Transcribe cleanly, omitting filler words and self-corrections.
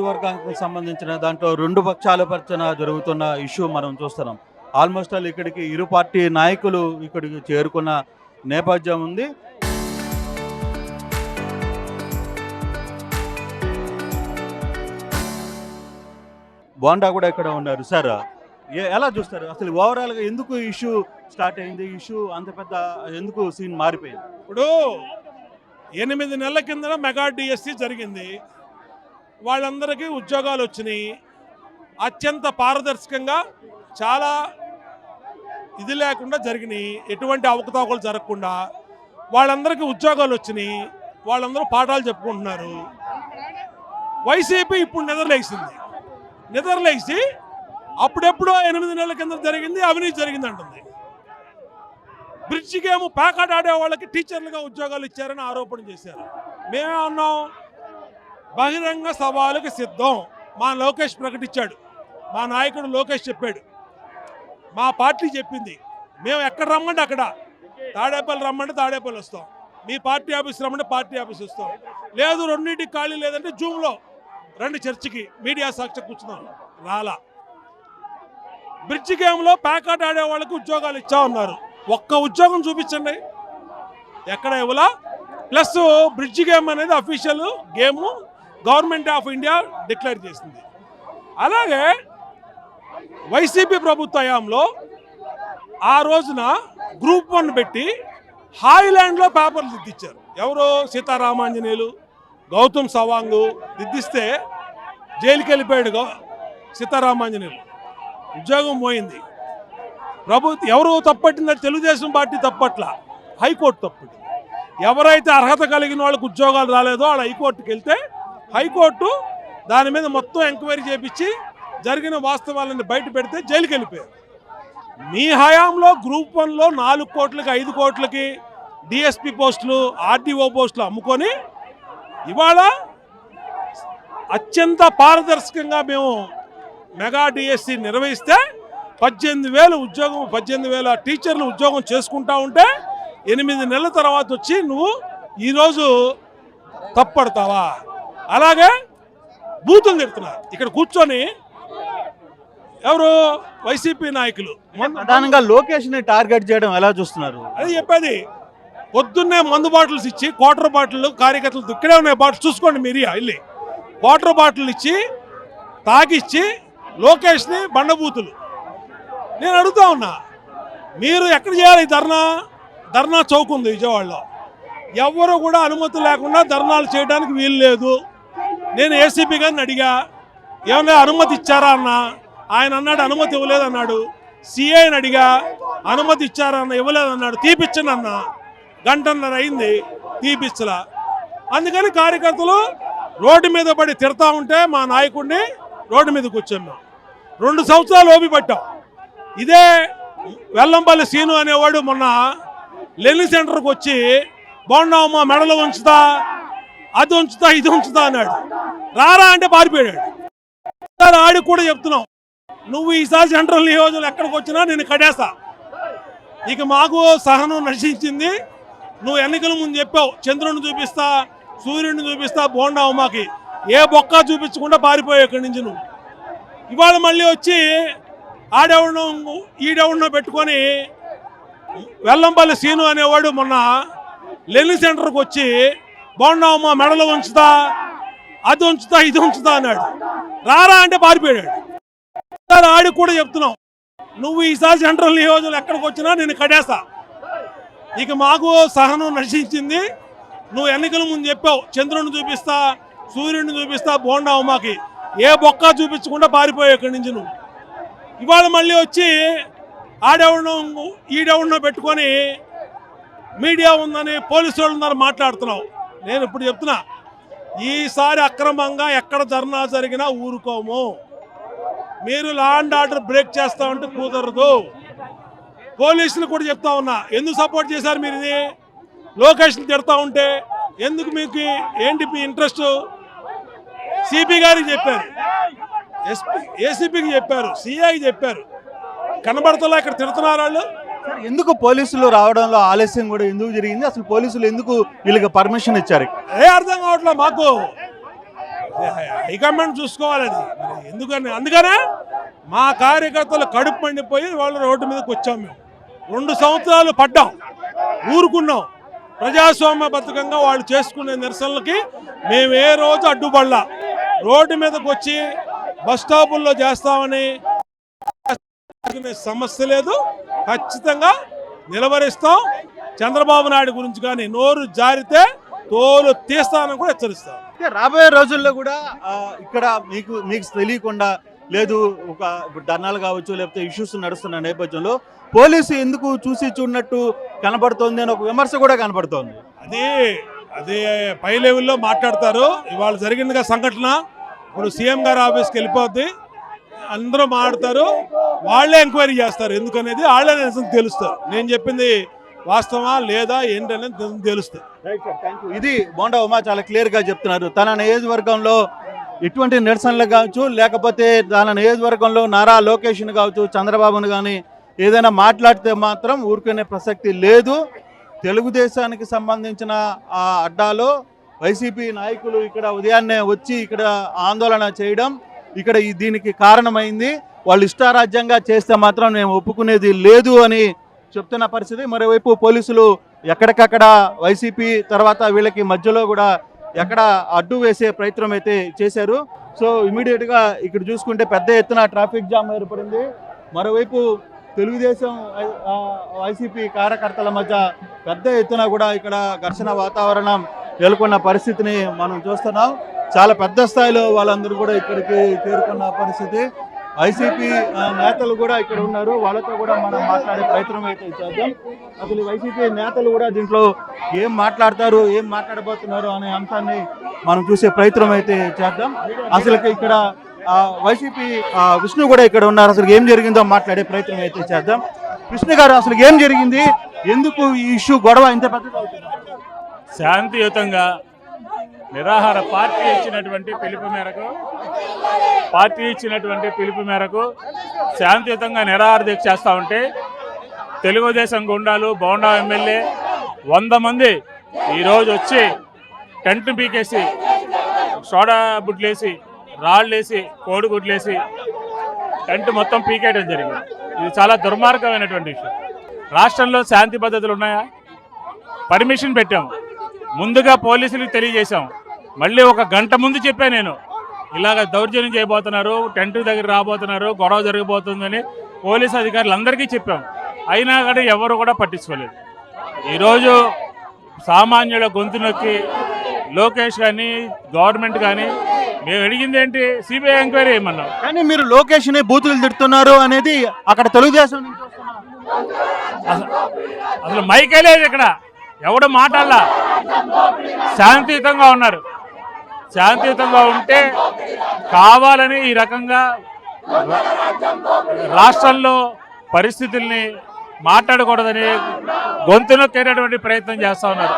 వర్గానికి సంబంధించిన దాంట్లో 2 పక్షాల పర్చన జరుగుతున్న ఇష్యూ మనం చూస్తున్నాం. ఆల్మోస్ట్ ఆల్ ఇక్కడికి ఇరు పార్టీ నాయకులు ఇక్కడికి చేరుకున్న నేపథ్యం ఉంది. బోండా కూడా ఇక్కడ ఉన్నారు. సార్ ఎలా చూస్తారు అసలు ఓవరాల్గా ఎందుకు ఇష్యూ స్టార్ట్ అయింది? ఇష్యూ అంత పెద్ద ఎందుకు సీన్ మారిపోయింది? ఇప్పుడు 8 నెలల కింద మెగా డిఎస్సి జరిగింది. వాళ్ళందరికీ ఉద్యోగాలు వచ్చినాయి. అత్యంత పారదర్శకంగా చాలా ఇది లేకుండా జరిగినాయి. ఎటువంటి అవకతవకలు జరగకుండా వాళ్ళందరికీ ఉద్యోగాలు వచ్చినాయి. వాళ్ళందరూ పాఠాలు చెప్పుకుంటున్నారు. వైసీపీ ఇప్పుడు నిద్రలేసి అప్పుడెప్పుడో 8 నెలల కింద జరిగింది అవినీతి జరిగింది అంటుంది. బ్రిడ్జి గేమ్ ప్యాకెట్ ఆడే వాళ్ళకి టీచర్లుగా ఉద్యోగాలు ఇచ్చారని ఆరోపణ చేశారు. మేమే అన్నాం, బహిరంగ సవాలుకి సిద్ధం. మా లోకేష్ ప్రకటించాడు, మా నాయకుడు లోకేష్ చెప్పాడు, మా పార్టీ చెప్పింది. మేము ఎక్కడ రమ్మంటే అక్కడ, తాడేపల్లి రమ్మంటే తాడేపల్లి వస్తాం, మీ పార్టీ ఆఫీస్ రమ్మంటే పార్టీ ఆఫీస్ వస్తాం, లేదు రెండింటికి ఖాళీ లేదంటే జూమ్లో రండి చర్చికి మీడియా సాక్షి కూర్చున్నాం. రాలా. బ్రిడ్జి గేమ్లో ప్యాకెట్ ఆడే వాళ్ళకి ఉద్యోగాలు ఇచ్చా ఉన్నారు. ఒక్క ఉద్యోగం చూపించండి, ఎక్కడ ఇవ్వలా. ప్లస్ బ్రిడ్జి గేమ్ అనేది official game government of India declare చేసింది. అలాగే వైసీపీ ప్రభుత్వ హయాంలో ఆ రోజున గ్రూప్ 1 పెట్టి హాయిలాండ్లో పేపర్లు దిద్దిచ్చారు. ఎవరు? సీతారామాంజనేయులు, గౌతమ్ సవాంగ్ దిద్దిస్తే జైలుకి వెళ్ళిపోయాడు సీతారామాంజనేయులు. ఉద్యోగం పోయింది. ఎవరు తప్పట్టిందంటే తెలుగుదేశం పార్టీ తప్పట్ల, హైకోర్టు తప్పట్టింది. ఎవరైతే అర్హత కలిగిన వాళ్ళకి ఉద్యోగాలు రాలేదో వాళ్ళు హైకోర్టుకి వెళ్తే హైకోర్టు దాని మీద మొత్తం ఎంక్వైరీ చేపించి జరిగిన వాస్తవాలను బయట పెడితే జైలుకి వెళ్ళిపోయారు. మీ హయాంలో గ్రూప్ 1లో 4 కోట్లకి 5 కోట్లకి డిఎస్పీ పోస్టులు, ఆర్డీఓ పోస్టులు అమ్ముకొని ఇవాళ అత్యంత పారదర్శకంగా మేము మెగా డిఎస్సి నిర్వహిస్తే 18,000 ఉద్యోగం, 18,000 టీచర్లు ఉద్యోగం చేసుకుంటా ఉంటే 8 నెలల తర్వాత వచ్చి నువ్వు ఈరోజు తప్పడతావా? అలాగే బూతులు తిడుతున్నారు ఇక్కడ కూర్చొని ఎవరు? వైసీపీ నాయకులు. ప్రధానంగా లోకేష్ ని టార్గెట్ చేయడం ఎలా చూస్తున్నారు? అది చెప్పేది. పొద్దున్నే మందు బాటిల్స్ ఇచ్చి క్వార్టర్ బాటిల్ కార్యకర్తలు ఇక్కడే ఉన్నాయి, బాటిల్స్ చూసుకోండి మీరు వెళ్ళి, క్వార్టర్ బాటిల్ ఇచ్చి తాగిచ్చి లోకేష్ని బండబూతులు. నేను అడుగుతా ఉన్నా, మీరు ఎక్కడ చేయాలి ధర్నా చౌక్ ఉంది విజయవాడలో. ఎవరు కూడా అనుమతి లేకుండా ధర్నాలు చేయడానికి వీలు లేదు. నేను ఏసీపీ గారిని అడిగా, ఏమన్నా అనుమతి ఇచ్చారా అన్న. ఆయన అన్నాడు అనుమతి ఇవ్వలేదు అన్నాడు. సిఐని అడిగా, అనుమతి ఇచ్చారా అన్న, ఇవ్వలేదు అన్నాడు. తీపిచ్చండి అన్న, గంటన్నర అయింది తీపిచ్చలా. అందుకని కార్యకర్తలు రోడ్డు మీద పడి తిడతా ఉంటే మా నాయకుడిని రోడ్డు మీద కూర్చున్నాం. 2 సంవత్సరాలు ఓపి పట్టాం. ఇదే వెల్లంపల్లి సీను అనేవాడు మొన్న లెనిన్ సెంటర్కి వచ్చి బోండావమ్మ మెడలు ఉంచుతా, అది ఉంచుతా, ఇది ఉంచుతా అన్నాడు. రారా అంటే పారిపోయాడు. ఆడికి కూడా చెప్తున్నాం, నువ్వు ఈసారి సెంట్రల్ నియోజకవర్గం ఎక్కడికి వచ్చినా నేను కడేస్తా. ఇక మాకు సహనం నశించింది. నువ్వు ఎన్నికల ముందు చెప్పావు చంద్రుడిని చూపిస్తా, సూర్యుడిని చూపిస్తా, బోండావమ్మకి ఏ బొక్క చూపించకుండా పారిపోయావు ఇక్కడి నుంచి నువ్వు. ఇవాళ మళ్ళీ వచ్చి ఆడెవడో ఈడెవడో పెట్టుకొని వెల్లంపల్లి సీను అనేవాడు మొన్న లెనిన్ సెంటర్కి వచ్చి బోండావమ్మ మెడలు ఉంచుతా, అది ఉంచుతా, ఇది ఉంచుతా అన్నాడు. రారా అంటే పారిపోయాడు. ఆడికి కూడా చెప్తున్నాం, నువ్వు ఈసారి సెంట్రల్ నియోజకవర్గం ఎక్కడికి వచ్చినా నేను కడేస్తా. ఇక మాకు సహనం నశించింది. నువ్వు ఎన్నికల ముందు చెప్పావు చంద్రుడిని చూపిస్తా, సూర్యుడిని చూపిస్తా, బోండావమ్మకి ఏ బొక్క చూపించకుండా పారిపోయావు ఇక్కడి నుంచి నువ్వు. ఇవాళ మళ్ళీ వచ్చి ఆడెవడో ఈడెవడో పెట్టుకొని మీడియా ఉందని పోలీసు వాళ్ళు ఉన్నారు మాట్లాడుతున్నావు. నేను ఇప్పుడు చెప్తున్నా, ఈసారి అక్రమంగా ఎక్కడ ధర్నా జరిగినా ఊరుకోము. మీరు లా అండ్ ఆర్డర్ బ్రేక్ చేస్తా ఉంటే కుదరదు. పోలీసులు కూడా చెప్తా ఉన్నా, ఎందుకు సపోర్ట్ చేశారు మీరు? ఇది లోకేష్ని తిడతా ఉంటే ఎందుకు? మీకు ఏంటి మీ ఇంట్రెస్ట్? సిపి గారికి చెప్పారు, ఏసీపీకి చెప్పారు, సిఐకి చెప్పారు, కనబడతలా ఇక్కడ తిడుతున్నారు వాళ్ళు. ఎందుకు పోలీసులు రావడంలో ఆలస్యం కూడా ఎందుకు జరిగింది? అసలు పోలీసులు ఎందుకు వీళ్ళకి పర్మిషన్ ఇచ్చారు? అర్థం కావట్లేదు మాకు. హైకమాండ్ చూసుకోవాలి అది మరి అందుకనే మా కార్యకర్తలు కడుపు మండిపోయి వాళ్ళు రోడ్డు మీదకి వచ్చాం. మేము 2 సంవత్సరాలు పడ్డాం, ఊరుకున్నాం. ప్రజాస్వామ్యబద్ధంగా వాళ్ళు చేసుకునే నిరసనలకి మేము ఏ రోజు అడ్డుపడలా. రోడ్డు మీదకి వచ్చి బస్ స్టాపుల్లో చేస్తామని సమస్య లేదు, ఖచ్చితంగా నిలవరిస్తాం. చంద్రబాబు నాయుడు గురించి కానీ నోరు జారితే తోలు తీస్తానని కూడా హెచ్చరిస్తాం. రాబోయే రోజుల్లో కూడా ఇక్కడ మీకు తెలియకుండా లేదు ఒక ధర్నాలు కావచ్చు లేకపోతే ఇష్యూస్ నడుస్తున్న నేపథ్యంలో పోలీసు ఎందుకు చూసి చూడనట్టు కనబడుతోంది అని ఒక విమర్శ కూడా కనబడుతోంది. అదే పై లెవెల్లో మాట్లాడతారు. ఇవాళ జరిగిందిగా సంఘటన, ఇప్పుడు సీఎం గారి ఆఫీస్కి వెళ్ళిపోద్ది, అందరూ మాట్లాడతారు, వాళ్ళే ఎంక్వైరీ చేస్తారు. ఎందుకనేది వాళ్ళే నిజం తెలుస్తారు. నేను చెప్పింది వాస్తవా లేదా ఏంటనేది నిజం తెలుస్తుంది. ఇది బోండా ఉమా చాలా క్లియర్గా చెప్తున్నారు. తన నియోజకవర్గంలో ఎటువంటి నిరసనలు కావచ్చు లేకపోతే తన నియోజకవర్గంలో నారా లోకేష్ని కావచ్చు చంద్రబాబును కానీ ఏదైనా మాట్లాడితే మాత్రం ఊరుకునే ప్రసక్తి లేదు. తెలుగుదేశానికి సంబంధించిన ఆ అడ్డాలో వైసీపీ నాయకులు ఇక్కడ ఉదయాన్నే వచ్చి ఇక్కడ ఆందోళన చేయడం ఇక్కడ దీనికి కారణమైంది. వాళ్ళు ఇష్టారాజ్యంగా చేస్తే మాత్రం మేము ఒప్పుకునేది లేదు అని చెప్తున్న పరిస్థితి. మరోవైపు పోలీసులు ఎక్కడికక్కడ వైసీపీ తర్వాత వీళ్ళకి మధ్యలో కూడా ఎక్కడ అడ్డు వేసే ప్రయత్నం అయితే చేశారు. సో ఇమీడియట్గా ఇక్కడ చూసుకుంటే పెద్ద ఎత్తున ట్రాఫిక్ జామ్ ఏర్పడింది. మరోవైపు తెలుగుదేశం వైసీపీ కార్యకర్తల మధ్య పెద్ద ఎత్తున కూడా ఇక్కడ ఘర్షణ వాతావరణం నెలకొన్న పరిస్థితిని మనం చూస్తున్నాం. చాలా పెద్ద స్థాయిలో వాళ్ళందరూ కూడా ఇక్కడికి చేరుకున్న పరిస్థితి. వైసీపీ నేతలు కూడా ఇక్కడ ఉన్నారు, వాళ్ళతో కూడా మనం మాట్లాడే ప్రయత్నం అయితే చేద్దాం. అసలు వైసీపీ నేతలు కూడా దీంట్లో ఏం మాట్లాడతారు, ఏం మాట్లాడబోతున్నారు అనే అంశాన్ని మనం చూసే ప్రయత్నం అయితే చేద్దాం. అసలు ఇక్కడ వైసీపీ విష్ణు కూడా ఇక్కడ ఉన్నారు. అసలు ఏం జరిగిందో మాట్లాడే ప్రయత్నం అయితే చేద్దాం. విష్ణు గారు, అసలు ఏం జరిగింది, ఎందుకు ఈ ఇష్యూ గొడవ ఇంత పెద్దది అవుతుంది? శాంతియుతంగా నిరాహార పార్టీ ఇచ్చినటువంటి పిలుపు మేరకు శాంతియుతంగా నిరాహార దీక్ష చేస్తూ ఉంటే తెలుగుదేశం గుండాలు బోండా ఎమ్మెల్యే 100 మంది ఈరోజు వచ్చి టెంట్ పీకేసి సోడా బుడ్లేసి రాళ్ళేసి కోడిగుడ్లేసి టెంట్ మొత్తం పీకేయడం జరిగింది. ఇది చాలా దుర్మార్గమైనటువంటి విషయం. రాష్ట్రంలో శాంతి పద్ధతులు ఉన్నాయా? పర్మిషన్ పెట్టాం, ముందుగా పోలీసులకు తెలియజేశాం, మళ్ళీ 1 గంట ముందు చెప్పా నేను ఇలాగ దౌర్జన్యం చేయబోతున్నారు, టెంట్ దగ్గర రాబోతున్నారు, గొడవ జరగబోతుందని పోలీసు అధికారులందరికీ చెప్పాం. అయినా కానీ ఎవరు కూడా పట్టించుకోలేదు. ఈరోజు సామాన్యుల గొంతు నొక్కి లోకేష్ కానీ గవర్నమెంట్ కానీ మేము అడిగింది ఏంటి, సిబిఐ ఎంక్వైరీ చేయమన్నాం. కానీ మీరు లోకేష్ని బూతులు తిడుతున్నారు అనేది అక్కడ తెలుగుదేశం నుంచి అసలు మైకే లేదు, ఇక్కడ ఎవడు మాట్లాడలా. శాంతియుతంగా ఉన్నారు. శాంతియుతంగా ఉంటే కావాలని ఈ రకంగా రాష్ట్రంలో పరిస్థితుల్ని మాట్లాడకూడదని గొంతు నొక్కేటటువంటి ప్రయత్నం చేస్తూ ఉన్నారు.